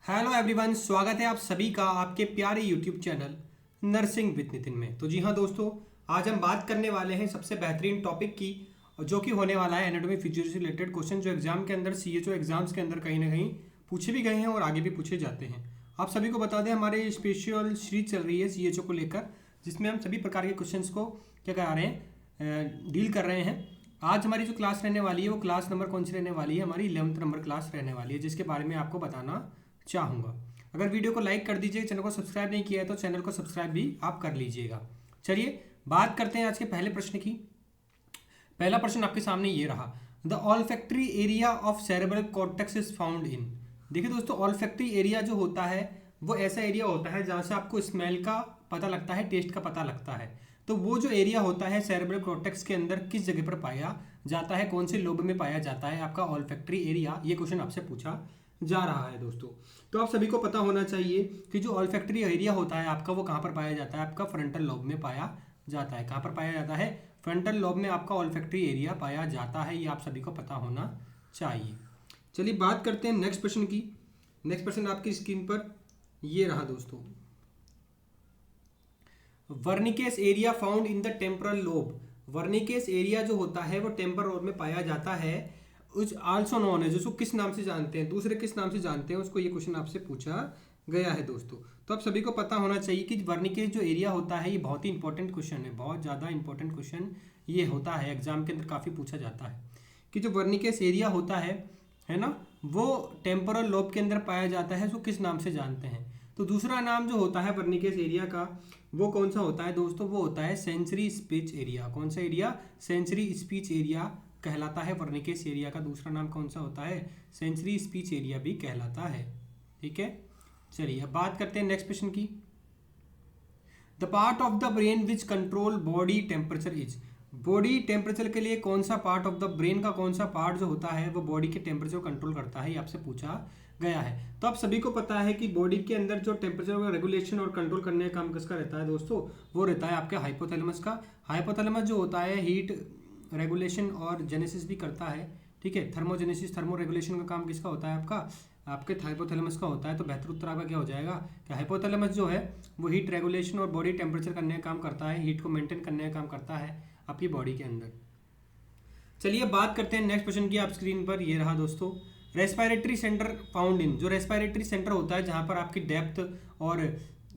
Hello everyone, स्वागत है आप सभी का आपके प्यारे YouTube channel nursing with Nitin में। तो जी हाँ दोस्तों, आज हम बात करने वाले हैं सबसे बेहतरीन टॉपिक की, जो कि होने वाला है एनाटॉमी फिजियोलॉजी से रिलेटेड क्वेश्चन, जो एग्जाम के अंदर सीएचओ एग्जाम्स के अंदर कहीं ना कहीं पूछे भी गए हैं और आगे भी पूछे जाते हैं। आप सभी को बता दें, हमारे स्पेशल सीरीज चल रही है सीएचओ को लेकर, जिसमें हम सभी प्रकार के क्वेश्चन को क्या करा रहे हैं, डील कर रहे हैं। आज हमारी जो क्लास रहने वाली है वो क्लास नंबर कौन सी रहने वाली है? हमारी 11th नंबर क्लास रहने वाली है, जिसके बारे में आपको बताना चाहूँगा। अगर वीडियो को लाइक कर दीजिए, चैनल को सब्सक्राइब नहीं किया है तो चैनल को सब्सक्राइब भी आप कर लीजिएगा। चलिए बात करते हैं आज के पहले प्रश्न की। पहला प्रश्न आपके सामने ये रहा, the olfactory area of cerebral cortex is found in. देखिए दोस्तों, ऑल्फैक्टरी एरिया जो होता है वो ऐसा एरिया होता है जहाँ से आपको स्मेल का पता लगता है, टेस्ट का पता लगता है। तो वो जो एरिया होता है सेरेब्रल कॉर्टेक्स के अंदर किस जगह पर पाया जाता है, कौन से लोब में पाया जाता है आपका ऑल्फैक्टरी एरिया, ये क्वेश्चन आपसे पूछा जा रहा है दोस्तों। तो आप सभी को पता होना चाहिए कि जो ऑल्फैक्टरी एरिया होता है आपका, वो कहाँ पर पाया जाता है? आपका फ्रंटल लोब में पाया जाता है। कहाँ पर पाया जाता है? फ्रंटल लोब में आपका ऑल्फैक्टरी एरिया पाया जाता है। ये आप सभी को पता होना चाहिए। चलिए बात करते हैं नेक्स्ट प्रश्न की। नेक्स्ट प्रश्न आपकी स्क्रीन पर ये रहा दोस्तों, Wernicke's area found in the temporal lobe. Wernicke's area जो होता है वो टेम्पोरल लोब में पाया जाता है, उस आल्सो नोन है, जिसको किस नाम से जानते हैं, दूसरे किस नाम से जानते हैं उसको, ये क्वेश्चन आपसे पूछा गया है दोस्तों। तो आप सभी को पता होना चाहिए कि वर्निकेस जो एरिया होता है ये बहुत ही इंपॉर्टेंट क्वेश्चन है, बहुत ज़्यादा इंपॉर्टेंट क्वेश्चन ये होता है, एग्जाम के अंदर काफ़ी पूछा जाता है कि जो वर्निकेस एरिया होता है ना, वो टेम्पोरल लोब के अंदर पाया जाता है, उसको किस नाम से जानते हैं। तो दूसरा नाम जो होता है वर्निकेस एरिया का, वो कौन सा होता है दोस्तों? वो होता है सेंसरी स्पीच एरिया। कौन सा एरिया? सेंसरी स्पीच एरिया कहलाता है। वर्निकेस एरिया का दूसरा नाम कौन सा होता है? सेंसरी स्पीच एरिया भी कहलाता है। ठीक है, चलिए अब बात करते हैं नेक्स्ट क्वेश्चन की। The part of the brain which control body temperature is. Body temperature के लिए कौन सा पार्ट ऑफ द ब्रेन का कौन सा पार्ट जो होता है वो बॉडी के टेम्परेचर को कंट्रोल करता है, ये आपसे पूछा गया है। तो आप सभी को पता है कि बॉडी के अंदर जो टेम्परेचर का रेगुलेशन और कंट्रोल करने का काम किसका रहता है दोस्तों? वो रहता है आपके हाइपोथैलेमस का। हाइपोथैलेमस जो होता है हीट रेगुलेशन और जेनेसिस भी करता है। ठीक है, थर्मोजेनेसिस थर्मो रेगुलेशन का काम किसका होता है? आपके हाइपोथैलेमस का होता है। तो बेहतर उत्तर आपका क्या हो जाएगा कि हाइपोथैलेमस जो है वो हीट रेगुलेशन और बॉडी टेम्परेचर करने का काम करता है, हीट को मेंटेन करने का काम करता है आपकी बॉडी के अंदर। चलिए बात करते हैं नेक्स्ट क्वेश्चन की। आप स्क्रीन पर ये रहा दोस्तों, रेस्पिरेटरी सेंटर फाउंड इन। जो रेस्पिरेटरी सेंटर होता है जहाँ पर आपकी डेप्थ और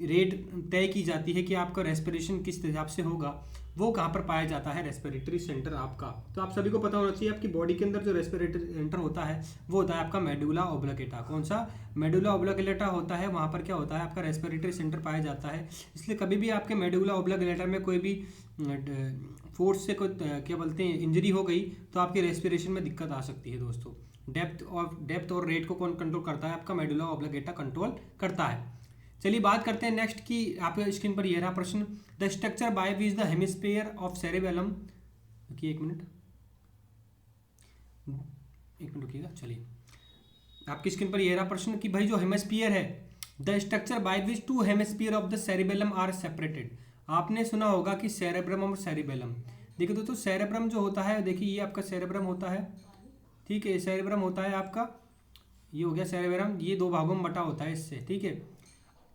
रेट तय की जाती है कि आपका रेस्पिरेशन किस हिसाब से होगा, वो कहाँ पर पाया जाता है? रेस्पिरेटरी सेंटर आपका। तो आप सभी को पता होना चाहिए आपकी बॉडी के अंदर जो रेस्पिरेटरी सेंटर होता है वो होता है आपका मेडुला ऑब्लिंगेटा। कौन सा? मेडुला ऑब्लिंगेटा होता है, वहाँ पर क्या होता है? आपका रेस्पिरेटरी सेंटर पाया जाता है। इसलिए कभी भी आपके मेडुला ऑब्लिंगेटा में कोई भी फोर्स से कोई क्या बोलते हैं इंजरी हो गई तो आपके रेस्पिरेशन में दिक्कत आ सकती है दोस्तों। डेप्थ और रेट को कौन कंट्रोल करता है? आपका मेडुला ऑब्लिंगेटा कंट्रोल करता है। चलिए बात करते हैं नेक्स्ट की। आपके स्क्रीन पर यह रहा प्रश्न, the structure by which the hemisphere of cerebellum. रुकिए एक मिनट रुकिएगा। चलिए आपकी स्क्रीन पर यह रहा प्रश्न कि भाई जो हेमिस्फीयर है, the structure by which two hemisphere of the cerebellum are separated. आपने सुना होगा कि सेरेब्रम और सेरिबेलम। देखिए दोस्तों, सेरेब्रम जो होता है, देखिए ये आपका सेरेब्रम होता है। ठीक है, सेरेब्रम होता है आपका, ये हो गया सेरेब्रम, ये दो भागों में बटा होता है इससे। ठीक है,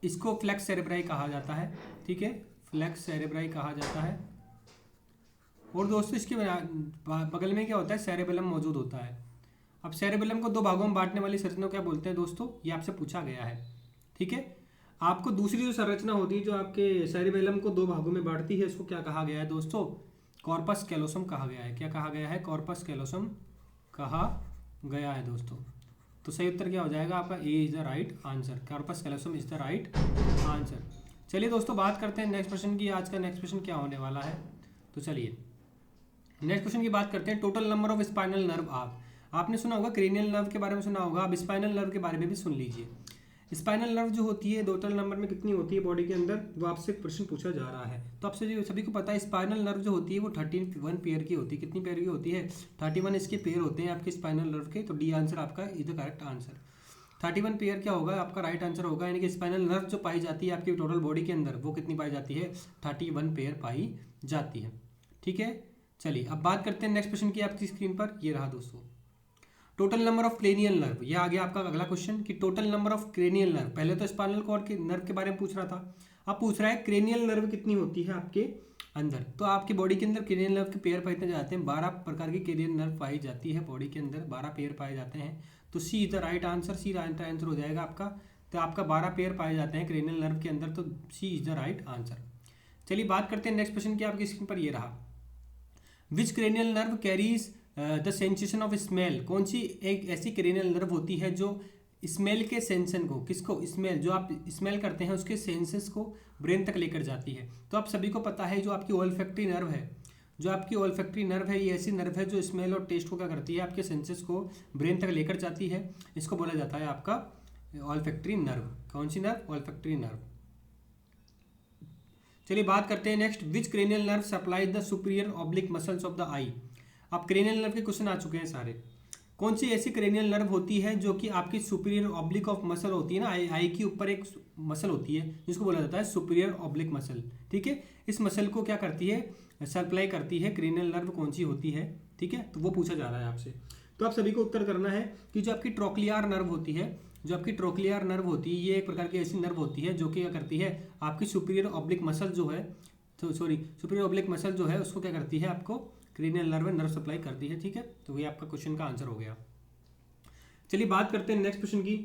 इसको फ्लैक्स सेरेब्राई कहा जाता है। ठीक है, फ्लैक्स सेरेब्राई कहा जाता है। और दोस्तों इसके बगल में क्या होता है? सेरेबेलम मौजूद होता है। अब सेरेबेलम को दो भागों में बांटने वाली संरचना क्या बोलते हैं दोस्तों? ये आपसे पूछा गया है। ठीक है, आपको दूसरी जो संरचना होती है जो आपके सेरेबेलम को दो भागों में बांटती है, इसको क्या कहा गया है दोस्तों? कॉर्पस कैलोसम कहा गया है। क्या कहा गया है? कॉर्पस कैलोसम कहा गया है दोस्तों। तो सही उत्तर क्या हो जाएगा आपका? A is the right answer. Corpus callosum is the right answer. चलिए दोस्तों बात करते हैं नेक्स्ट क्वेश्चन की। आज का नेक्स्ट क्वेश्चन क्या होने वाला है? तो चलिए नेक्स्ट क्वेश्चन की बात करते हैं। Total number of spinal nerve. आपने सुना होगा क्रेनियल नर्व के बारे में सुना होगा, अब स्पाइनल नर्व के बारे में भी सुन लीजिए। स्पाइनल नर्व जो होती है टोटल नंबर में कितनी होती है बॉडी के अंदर, वो आपसे प्रश्न पूछा जा रहा है। तो आपसे सभी को पता है स्पाइनल नर्व जो होती है वो 31 पेयर की होती है। कितनी पेयर की होती है? 31 इसके पेयर होते हैं आपके स्पाइनल नर्व के। तो डी आंसर आपका is the correct answer. 31 pair क्या होगा? आपका राइट आंसर होगा। यानी कि स्पाइनल नर्व जो पाई जाती है आपकी टोटल बॉडी के अंदर, वो कितनी पाई जाती है? 31 पेयर पाई जाती है। ठीक है, चलिए अब बात करते हैं नेक्स्ट क्वेश्चन की। आपकी स्क्रीन पर ये रहा दोस्तों, total number of cranial nerve, ये आ गया आपका अगला क्वेश्चन कि total number of cranial nerve. पहले तो स्पाइनल कॉर्ड के नर्व के बारे में पूछ रहा था, अब पूछ रहा है क्रेनियल नर्व कितनी होती है आपके अंदर। तो आपकी बॉडी के अंदर क्रेनियल नर्व के पेयर पाए जाते हैं, 12 प्रकार की क्रेनियल नर्व पाई जाती है बॉडी के अंदर, 12 पेयर पाए जाते हैं। तो C is the right answer, C right answer हो जाएगा आपका। तो आपका 12 पेयर पाए जाते हैं क्रेनियल नर्व के अंदर, तो C is the right answer. चलिए बात करते हैं नेक्स्ट क्वेश्चन की, आपकी स्क्रीन पर ये रहा। Which cranial nerve carries the sensation of smell, कौन सी एक ऐसी क्रेनियल नर्व होती है जो स्मेल के सेंसन को, किसको, स्मेल जो आप स्मेल करते हैं उसके सेंसेस को ब्रेन तक लेकर जाती है। तो आप सभी को पता है जो आपकी ओल्फैक्टरी नर्व है, जो आपकी ओल्फैक्टरी नर्व है, ये ऐसी नर्व है जो स्मेल और टेस्ट को क्या करती है, आपके सेंसेस को ब्रेन तक लेकर जाती है। इसको बोला जाता है आपका ओल्फैक्टरी नर्व। कौन सी नर्व? Olfactory nerve. चलिए बात करते हैं next. Which cranial nerve supply the superior oblique muscles of the eye. अब क्रेनियल नर्व के क्वेश्चन आ चुके हैं सारे। कौन सी ऐसी क्रेनियल नर्व होती है जो कि आपकी सुपीरियर ऑब्लिक ऑफ मसल होती है ना, आई के ऊपर एक मसल होती है जिसको बोला जाता है सुपीरियर ऑब्लिक मसल। ठीक है, इस मसल को क्या करती है, सप्लाई करती है, क्रेनियल नर्व कौन सी होती है। ठीक है, तो वो पूछा जा रहा है आपसे। तो आप सभी को उत्तर करना है कि जो आपकी ट्रोक्लियर नर्व होती है, जो आपकी ट्रोक्लियर नर्व होती है, ये एक प्रकार की ऐसी नर्व होती है जो कि क्या करती है, आपकी सुपीरियर ऑब्लिक मसल जो है, तो सुपीरियर ऑब्लिक मसल जो है उसको क्या करती है, आपको क्रेनियल नर्व सप्लाई करती है। ठीक है, तो ये आपका क्वेश्चन का आंसर हो गया। चलिए बात करते हैं नेक्स्ट क्वेश्चन की।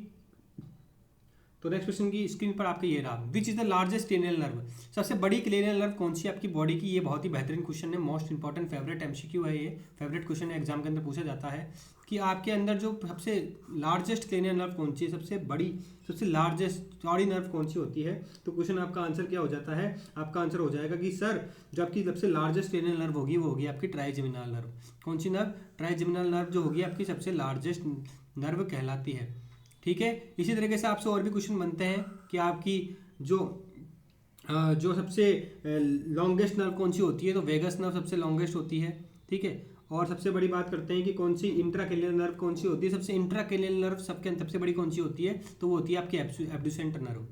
तो नेक्स्ट क्वेश्चन की स्क्रीन पर आपका ये रहा। Which is the largest cranial nerve, सबसे बड़ी क्रेनियल नर्व कौन सी आपकी बॉडी की। ये बहुत ही बेहतरीन क्वेश्चन है, मोस्ट इंपॉर्टेंट फेवरेट एमसीक्यू है, ये फेवरेट क्वेश्चन है, एग्जाम के अंदर पूछा जाता है कि आपके अंदर जो सबसे लार्जेस्ट क्रेनियल नर्व कौन सी है, सबसे बड़ी, सबसे लार्जेस्ट चौड़ी नर्व कौन सी होती है। तो क्वेश्चन आपका आंसर क्या हो जाता है, आपका आंसर हो जाएगा कि सर जो आपकी सबसे लार्जेस्ट क्रेनियल नर्व होगी वो होगी आपकी ट्राइजेमिनल नर्व। कौन सी नर्व? ट्राइजेमिनल नर्व जो होगी आपकी सबसे लार्जेस्ट नर्व कहलाती है। ठीक है, इसी तरीके से आपसे और भी क्वेश्चन बनते हैं कि आपकी जो सबसे लॉन्गेस्ट नर्व कौन सी होती है, तो वेगस नर्व सबसे लॉन्गेस्ट होती है। ठीक है, और सबसे बड़ी बात करते हैं कि कौन सी इंट्राक्रेनियल नर्व कौन सी होती है, सबसे इंट्राक्रेनियल नर्व सबसे बड़ी कौन सी होती है, तो वो होती है आपकी एब्ड्यूसेंट नर्व।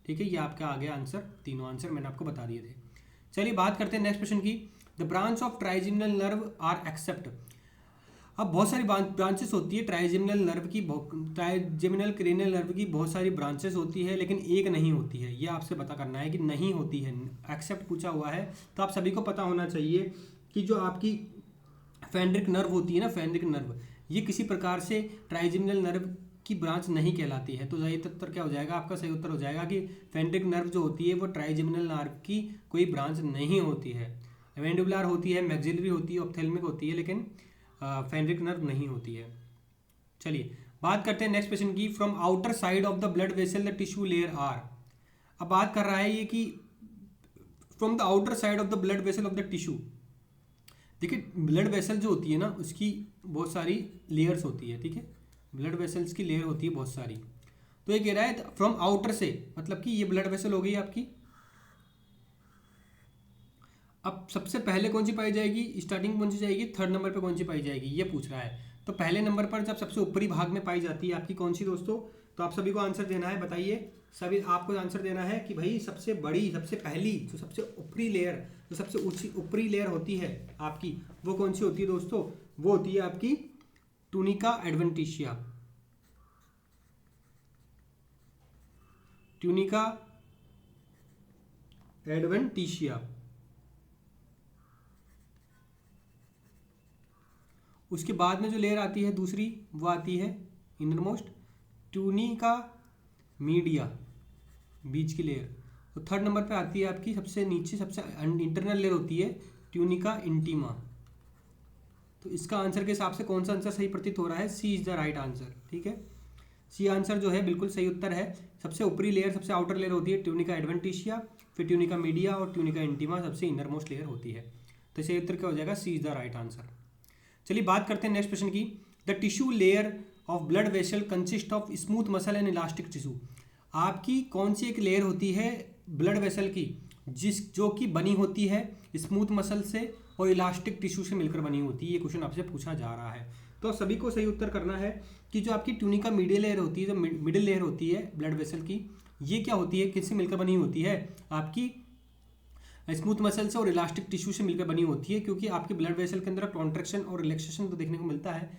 ठीक है, ये आपका आ गया आंसर, तीनों आंसर मैंने आपको बता दिए थे। चलिए बात करते हैं नेक्स्ट क्वेश्चन की। The branch of trigeminal nerve are except. अब बहुत सारी ब्रांचेस होती है ट्राइजेमिनल नर्व की, ट्राइजेमिनल क्रेनियल नर्व की बहुत सारी ब्रांचेस होती है, लेकिन एक नहीं होती है। ये आपसे पता करना है कि नहीं होती है, एक्सेप्ट पूछा हुआ है। तो आप सभी को पता होना चाहिए कि जो आपकी फेंड्रिक नर्व होती है ना, फेंड्रिक नर्व, ये किसी प्रकार से ट्राइजेमिनल नर्व की ब्रांच नहीं कहलाती है। तो सही उत्तर क्या हो जाएगा आपका? सही उत्तर हो जाएगा कि फेंड्रिक नर्व जो होती है वो ट्राइजेमिनल नर्व की कोई ब्रांच नहीं होती है। मैंडिबुलर होती है, मैक्सिलरी होती है, ऑप्थेल्मिक होती है, लेकिन फेंड्रिक नर्व नहीं होती है। चलिए बात करते हैं नेक्स्ट क्वेश्चन की। From outer side of the blood vessel the tissue layer are. अब बात कर रहा है ये कि from the outer side of the blood vessel of the tissue. देखिए ब्लड वेसल जो होती है ना, उसकी बहुत सारी लेयर्स होती है। ठीक है, ब्लड वेसल्स की लेयर होती है बहुत सारी। तो ये कह रहा है फ्रॉम आउटर से, मतलब कि ये ब्लड वेसल हो गई आपकी। अब सबसे पहले कौन सी पाई जाएगी, स्टार्टिंग कौन सी जाएगी, थर्ड नंबर पे कौन सी पाई जाएगी, ये पूछ रहा है। तो पहले नंबर पर जब सबसे ऊपरी भाग में पाई जाती है आपकी कौन सी दोस्तों, तो आप सभी को आंसर देना है, बताइए सभी आपको आंसर देना है कि भाई सबसे बड़ी, सबसे पहली, जो सबसे ऊपरी लेयर, जो सबसे ऊंची ऊपरी लेयर होती है आपकी, वो कौन सी होती है दोस्तों, वो होती है आपकी ट्यूनिका एडवेंटिशिया। Tunica adventitia. उसके बाद में जो लेयर आती है दूसरी, वो आती है इनरमोस्ट ट्यूनिका मीडिया, बीच की लेयर। तो थर्ड नंबर पे आती है आपकी सबसे नीचे, सबसे इंटरनल लेयर होती है ट्यूनिका इंटीमा। तो इसका आंसर के हिसाब से कौन सा आंसर सही प्रतीत हो रहा है, सी इज द राइट आंसर। ठीक है, सी आंसर जो है बिल्कुल सही उत्तर है। सबसे ऊपरी लेयर, सबसे आउटर लेयर होती है ट्यूनिका एडवेंटिशिया, फिर ट्यूनिका मीडिया और ट्यूनिका इंटीमा सबसे इनरमोस्ट लेयर होती है। तो सही उत्तर क्या हो जाएगा, सी इज द राइट आंसर। चलिए बात करते हैं नेक्स्ट क्वेश्चन की। The tissue layer of blood vessel consist of smooth muscle and elastic tissue. आपकी कौन सी एक लेयर होती है ब्लड वेसल की, जो कि बनी होती है स्मूथ मसल से और इलास्टिक टिश्यू से मिलकर बनी होती है। ये क्वेश्चन आपसे पूछा जा रहा है। तो सभी को सही उत्तर करना है कि जो आपकी ट्यूनिका मीडियल लेयर होती है, जो मिडिल लेयर होती है ब्लड वेसल की, ये क्या होती है, किससे मिलकर बनी होती है, आपकी स्मूथ मसल से और इलास्टिक टिश्यू से मिलकर बनी होती है। क्योंकि आपके ब्लड वेसल के अंदर कॉन्ट्रैक्शन और रिलैक्सेशन तो देखने को मिलता है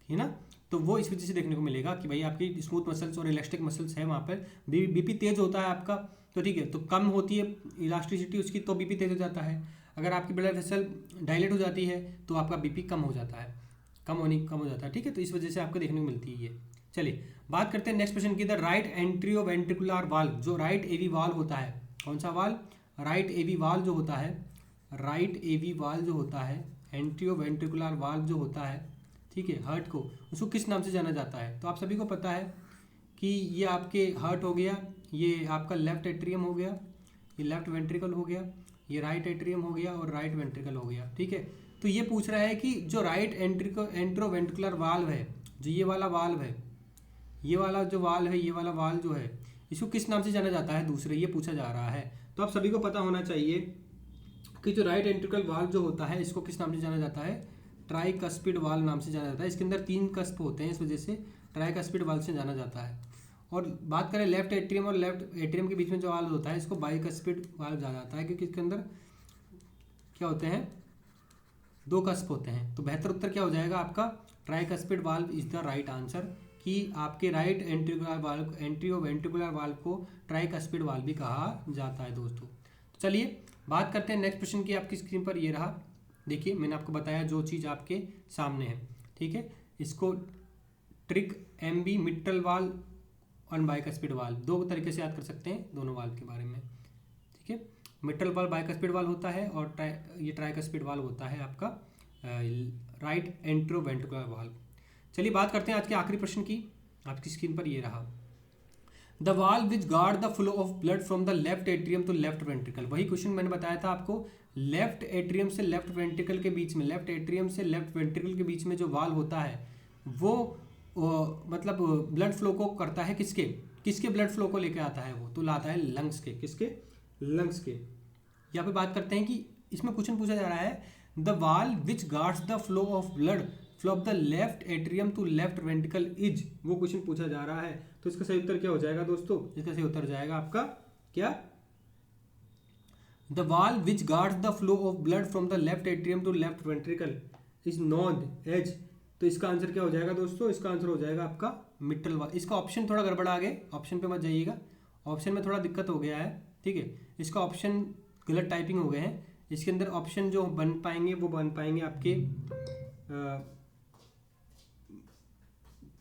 ना, तो वो इस वजह से देखने को मिलेगा कि भाई आपकी स्मूथ मसल्स और इलास्टिक मसल्स है, वहाँ पर बीपी तेज होता है आपका, तो ठीक है, तो कम होती है इलास्टिसिटी उसकी तो बीपी तेज हो जाता है। अगर आपकी ब्लड वेसल डायलेट हो जाती है तो आपका बीपी कम हो जाता है, कम हो जाता है, ठीक है। तो इस वजह से आपको देखने को मिलती है ये। चलिए बात करते हैं नेक्स्ट क्वेश्चन की, द राइट एंट्रियोवेंट्रिकुलर वाल्व, जो राइट एवी वाल्व होता है, कौन सा वाल्व, राइट एवी वाल्व जो होता है, राइट एवी वाल्व जो होता है, एंट्रियोवेंट्रिकुलर वाल्व जो होता है, ठीक है, हार्ट को, उसको किस नाम से जाना जाता है। तो आप सभी को पता है कि ये आपके हार्ट हो गया, ये आपका लेफ्ट एट्रियम हो गया, ये लेफ्ट वेंट्रिकल हो गया, ये राइट एट्रियम हो गया और राइट वेंट्रिकल हो गया, ठीक है। तो ये पूछ रहा है कि जो राइट एंट्रोवेंट्रिकुलर वाल्व है, जो ये वाला वाल्व है, ये वाला जो वाल्व है, ये वाला वाल्व जो है, इसको किस नाम से जाना जाता है दूसरे, ये पूछा जा रहा है। तो आप सभी को पता होना चाहिए कि जो राइट एंट्रिकल वाल्व जो होता है इसको किस नाम से जाना जाता है, ट्राइकस्पिड वाल्व नाम से जाना जाता है। इसके अंदर 3 कस्प होते हैं, इस वजह से ट्राइकस्पिड वाल्व से जाना जाता है। और बात करें लेफ्ट एट्रियम और लेफ्ट एट्रियम के बीच में जो वाल्व होता है इसको बाइकस्पिड वाल्व जाना जाता है, क्योंकि इसके अंदर क्या होते हैं, 2 कस्प होते हैं। तो बेहतर उत्तर क्या हो जाएगा आपका, tricuspid valve is the right answer, कि आपके राइट एंट्रियोवेंट्रिकुलर वाल्व को ट्राइकस्पिड वाल्व भी कहा जाता है दोस्तों। तो चलिए बात करते हैं नेक्स्ट क्वेश्चन की। आपकी स्क्रीन पर ये रहा, देखिए मैंने आपको बताया जो चीज़ आपके सामने है, ठीक है। इसको ट्रिक एमबी मिट्रल वाल्व और बाइकस्पिड वाल्व 2 तरीके से याद कर सकते हैं दोनों वाल्व के बारे में, ठीक है। मिट्रल वाल्व बाइकस्पिड वाल्व होता है और ये ट्राइकस्पिड वाल्व होता है आपका राइट एंट्रोवेंट्रिकुलर वाल्व। चलिए बात करते हैं आज के आखिरी प्रश्न की। आपकी स्क्रीन पर ये रहा, the valve which guard the flow of blood from the left atrium to left ventricle. वही क्वेश्चन मैंने बताया था आपको, लेफ्ट एट्रियम से लेफ्ट वेंट्रिकल के बीच में, लेफ्ट एट्रियम से लेफ्ट वेंट्रिकल के बीच में जो वाल्व होता है वो मतलब ब्लड फ्लो को करता है, किसके ब्लड फ्लो को लेकर आता है, वो तो लाता है लंग्स के, किसके, लंग्स के। यहाँ पे बात करते हैं कि इसमें क्वेश्चन पूछा जा रहा है, the valve which guards the flow of blood flow of the left atrium to left ventricle is, वो क्वेश्चन पूछा जा रहा है। तो इसका सही उत्तर क्या हो जाएगा दोस्तों, इसका सही उत्तर जाएगा आपका क्या, the valve which guards the flow of blood from the left atrium to left ventricle is known as. तो इसका आंसर क्या हो जाएगा दोस्तों, इसका आंसर हो जाएगा आपका मिट्रल वाल्व। इसका ऑप्शन थोड़ा गड़बड़ आ गया, ऑप्शन पे मत जाइएगा, ऑप्शन में थोड़ा दिक्कत हो गया है, ठीक है। इसका ऑप्शन गलत टाइपिंग हो गए हैं, इसके अंदर ऑप्शन जो बन पाएंगे वो बन पाएंगे आपके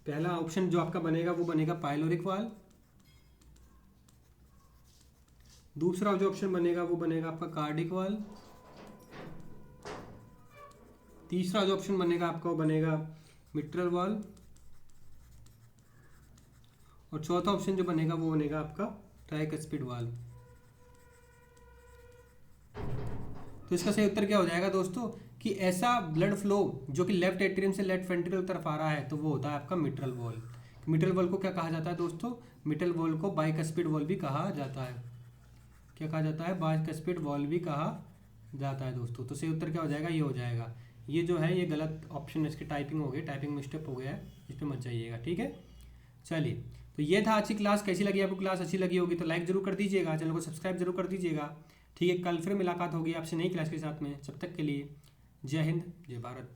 पहला ऑप्शन जो आपका बनेगा वो बनेगा पाइलोरिक वाल्व, दूसरा जो ऑप्शन बनेगा वो बनेगा आपका कार्डिक वाल्व, तीसरा जो ऑप्शन बनेगा आपका वो बनेगा मिट्रल वाल्व, और चौथा ऑप्शन जो बनेगा वो बनेगा आपका ट्राइकस्पिड वाल्व। तो इसका सही उत्तर क्या हो जाएगा दोस्तों, कि ऐसा ब्लड फ्लो जो कि लेफ्ट एट्रियम से लेफ्ट वेंट्रिकल तरफ आ रहा है तो वो होता है आपका मिट्रल वाल्व। मिट्रल वाल्व को क्या कहा जाता है दोस्तों, मिट्रल वाल्व को बाइकस्पिड वाल्व भी कहा जाता है। क्या कहा जाता है, बाइकस्पिड वाल्व भी कहा जाता है दोस्तों। तो सही उत्तर क्या हो जाएगा, ये हो जाएगा। ये जो है ये गलत ऑप्शन है, इसकी टाइपिंग हो गई, टाइपिंग मिस्टेक हो गया है, इस पर मत जाइएगा, ठीक है। चलिए तो ये था आज की क्लास। कैसी लगी आपको क्लास, अच्छी लगी होगी तो लाइक जरूर कर दीजिएगा, चैनल को सब्सक्राइब जरूर कर दीजिएगा, ठीक है। कल फिर मुलाकात होगी आपसे नई क्लास के साथ में, जब तक के लिए जय हिंद जय भारत।